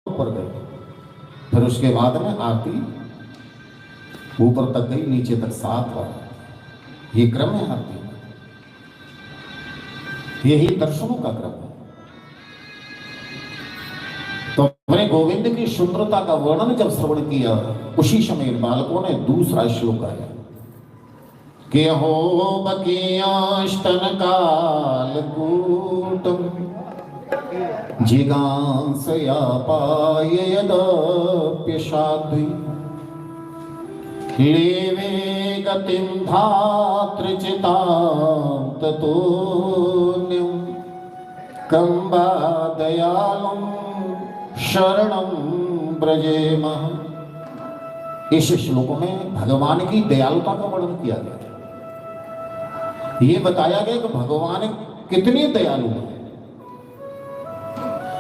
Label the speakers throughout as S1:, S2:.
S1: ऊपर गए, फिर उसके बाद में आरती ऊपर तक गई, नीचे तक 7 बार। ये क्रम है आरती का, यही दर्शनों का क्रम है। तो मैंने गोविंद की सुंदरता का वर्णन जब श्रवण किया, उसी समय इन बालकों ने दूसरा श्लोक गाया कि हो बकियास्तन कालकूटम जिगांसया पाय यदप्यसाध्वी लेवे गतिं धातृचितां ततोऽन्यं कम्बा दयालुं शरणं ब्रजेमः। इस श्लोक में भगवान की दयालुता का वर्णन किया गया। ये बताया गया कि भगवान कितने दयालु हैं।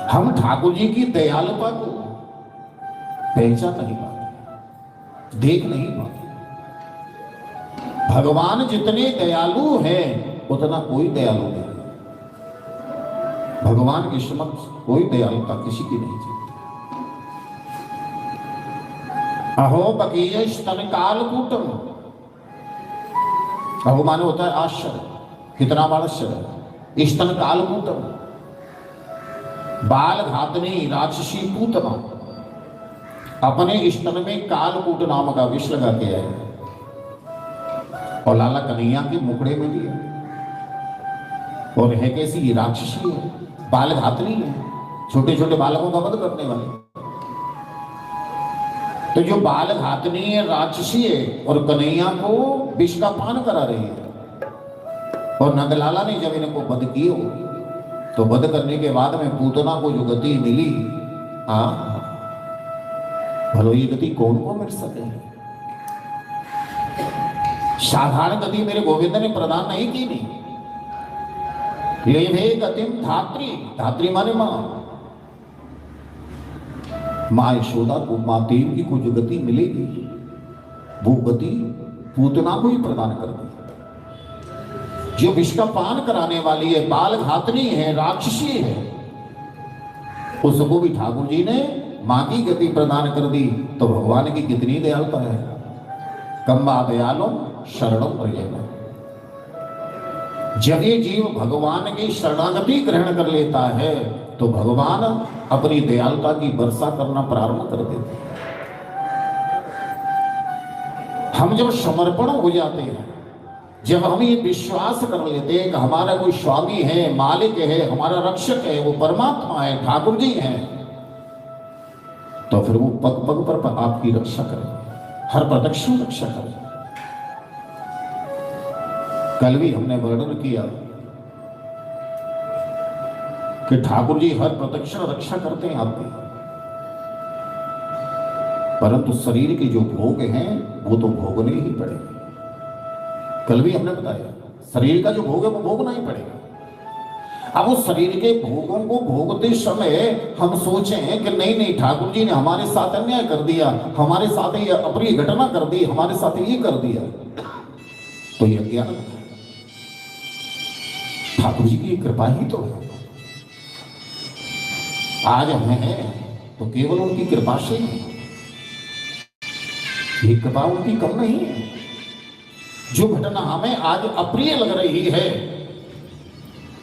S1: हम ठाकुर जी की दयालुता को पहचान नहीं पाते, देख नहीं पाते। भगवान जितने दयालु हैं उतना कोई दयालु नहीं। भगवान के समक्ष कोई दयालुता किसी की नहीं चलती। अहो बकीय स्तन कालकूटम, अहो माने होता है आश्चर्य, कितना बड़ा आश्चर्य। स्तन कालकूटम, बाल घातनी राक्षसी पूतना अपने स्तन में कालकूट नाम का विष लगा के आए और लाला कन्हैया के मुखड़े में दिया। और है कैसी, ये राक्षसी है, बाल घातनी है, छोटे छोटे बालकों का वध करने वाली। तो जो बाल घातनी है, राक्षसी है, और कन्हैया को विष का पान करा रही है। और नंदलाला ने जब इनको वध किया, तो वध करने के बाद में पूतना को जो गति मिली, भलो ये गति कौन को मिल सके। साधारण गति मेरे गोविंद ने प्रदान नहीं की। नहीं लेभे गतिम धात्री, धात्री माने मां यशोदा को, मां देवकी को जो गति मिलेगी वो गति पूतना को ही प्रदान कर दी। जो विष का पान कराने वाली है, बाल घातनी है, राक्षसी है, उसको भी ठाकुर जी ने मां की गति प्रदान कर दी। तो भगवान की कितनी दयालुता है। कम्बा दयालु शरणम ब्रजेमः। जब ये जीव भगवान की शरणागति ग्रहण कर लेता है तो भगवान अपनी दयालुता की वर्षा करना प्रारंभ कर देते हैं। हम जब समर्पण हो जाते हैं, जब हम ये विश्वास कर लेते हैं कि हमारा कोई स्वामी है, मालिक है, हमारा रक्षक है, वो परमात्मा है, ठाकुर जी हैं, तो फिर वो पग पग पर आपकी रक्षा करें, हर प्रदक्षिण रक्षा करें। कल भी हमने वर्णन किया कि ठाकुर जी हर प्रदक्षिण रक्षा करते हैं आपकी, परंतु शरीर के जो भोग हैं वो तो भोगने ही पड़ेंगे। कल भी हमने बताया शरीर का जो भोग है वो भोगना ही पड़ेगा। अब उस शरीर के भोगों को भोगते समय हम सोचें कि नहीं नहीं, ठाकुर जी ने हमारे साथ अन्याय कर दिया, हमारे साथ ये अप्रिय घटना कर दी, हमारे साथ ये कर दिया, तो ये ज्ञान है। ठाकुर जी की कृपा ही तो है। आज हम हैं तो केवल उनकी कृपा से ही, ये कृपा उनकी कम नहीं है। जो घटना हमें आज अप्रिय लग रही है,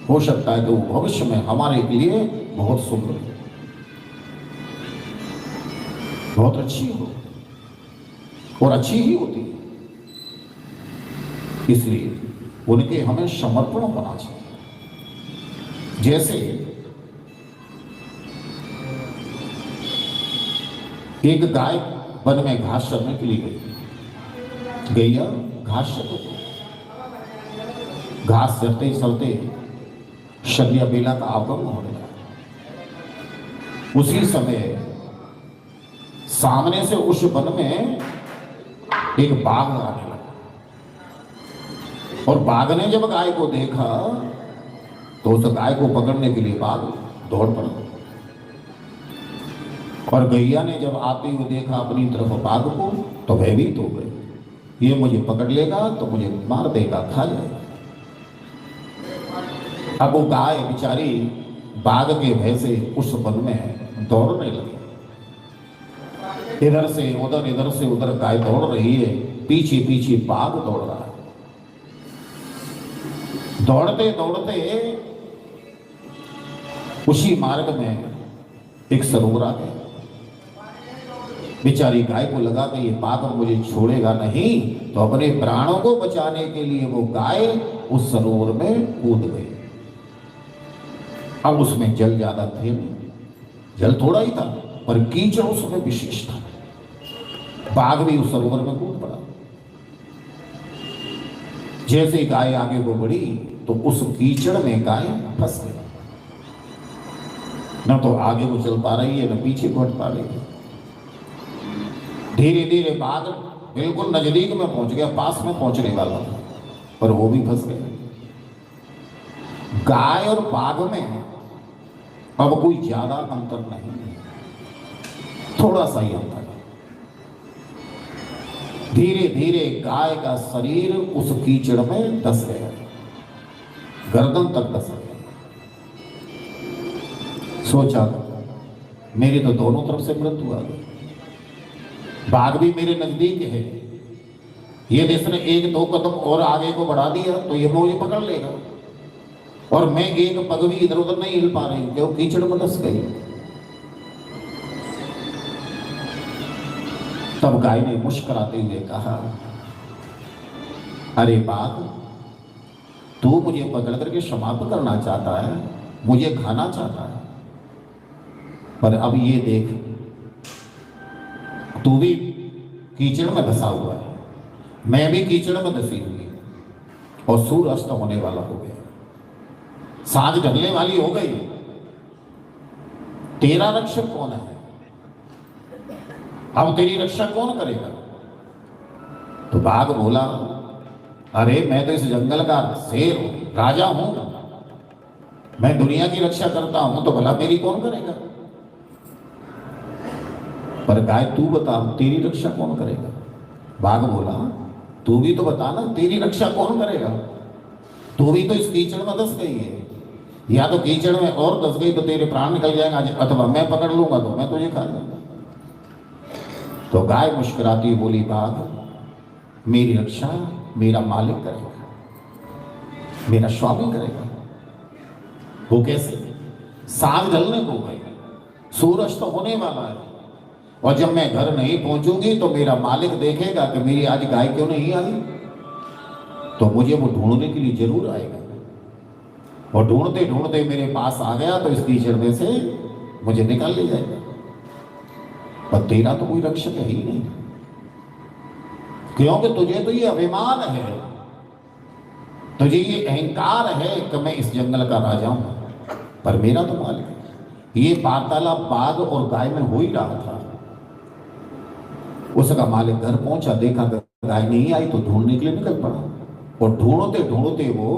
S1: हो सकता है कि वो भविष्य में हमारे लिए बहुत सुंदर, बहुत अच्छी हो, और अच्छी ही होती है। इसलिए उनके हमें समर्पण होना चाहिए। जैसे एक गाय वन में घास चरने के लिए गई, गैया घास चर, घास चरते चलते शबिया बेला का आगमन होने लगा। उसी समय सामने से उस वन में एक बाघ आने लगा, और बाघ ने जब गाय को देखा तो उस गाय को पकड़ने के लिए बाघ दौड़ पड़ा। और गैया ने जब आते हुए देखा अपनी तरफ बाघ को तो भयभीत हो गई, ये मुझे पकड़ लेगा तो मुझे मार देगा, खा जाएगा। अब वो गाय बेचारी बाघ के भय से उस वन में दौड़ने लगी। इधर से उधर गाय दौड़ रही है, पीछे पीछे बाघ दौड़ रहा है। दौड़ते दौड़ते उसी मार्ग में एक सरोवर आ गया। बेचारी गाय को लगा कि ये बाघ मुझे छोड़ेगा नहीं, तो अपने प्राणों को बचाने के लिए वो गाय उस सरोवर में कूद गई। अब उसमें जल ज्यादा थे नहीं, जल थोड़ा ही था, पर कीचड़ उसमें विशेष था। बाघ भी उस सरोवर में कूद पड़ा। जैसे गाय आगे को बढ़ी तो उस कीचड़ में गाय फंस गई। न तो आगे को चल पा रही है, न पीछे को हट पा रही है। धीरे धीरे बाघ बिल्कुल नजदीक में पहुंच गया, पास में पहुंचने वाला था, पर वो भी फंस गया। गाय और बाघ में अब कोई ज्यादा अंतर नहीं है, थोड़ा सा ही अंतर है। धीरे धीरे गाय का शरीर उस कीचड़ में धंस गया, गर्दन तक धंस गया। सोचा मेरी तो दोनों तरफ से मृत्यु आ गई। बाघ भी मेरे नजदीक है, ये इसने एक दो कदम और आगे को बढ़ा दिया तो ये मुझे पकड़ लेगा, और मैं एक पग भी इधर उधर नहीं हिल पा रही हूं, क्यों कीचड़ में धंस गई। तब गाय ने मुस्कुराते हुए कहा, अरे बाघ, तू मुझे पकड़ करके समाप्त करना चाहता है, मुझे खाना चाहता है, पर अब ये देख, तू भी कीचड़ में धंसा हुआ है, मैं भी कीचड़ में धंसी हुई, और सूर्य अस्त होने वाला हो गया, सांझ ढलने वाली हो गई। तेरा रक्षक कौन है? अब तेरी रक्षा कौन करेगा? तो बाघ बोला, अरे मैं तो इस जंगल का शेर हूं, राजा हूं, मैं दुनिया की रक्षा करता हूं, तो भला मेरी कौन करेगा? पर गाय तू बता, तेरी रक्षा कौन करेगा? बाघ बोला, तू भी तो बता ना, तेरी रक्षा कौन करेगा? तू भी तो इस कीचड़ में धंस गई है, या तो कीचड़ में और धंस गई तो तेरे प्राण निकल जाएगा, अथवा मैं पकड़ लूंगा तो मैं तुझे खा लूंगा। तो गाय मुस्कुराती बोली, बाघ, मेरी रक्षा मेरा मालिक करेगा, मेरा स्वामी करेगा। वो कैसे? सांझ ढलने को गई, सूरज तो होने वाला है, और जब मैं घर नहीं पहुंचूंगी तो मेरा मालिक देखेगा कि मेरी आज गाय क्यों नहीं आई, तो मुझे वो ढूंढने के लिए जरूर आएगा, और ढूंढते ढूंढते मेरे पास आ गया तो इस कीचड़ में से मुझे निकाल ले जाएगा। पर तेरा तो कोई रक्षक है ही नहीं, क्योंकि तुझे तो ये अभिमान है, तुझे ये अहंकार है कि मैं इस जंगल का राजा हूं, पर मेरा तो मालिक है। ये वार्तालाप बाघ और गाय में हो ही रहा था। उसका मालिक घर पहुंचा, देखा गाय नहीं आई तो ढूंढने के लिए निकल पड़ा, और ढूंढते ढूंढते वो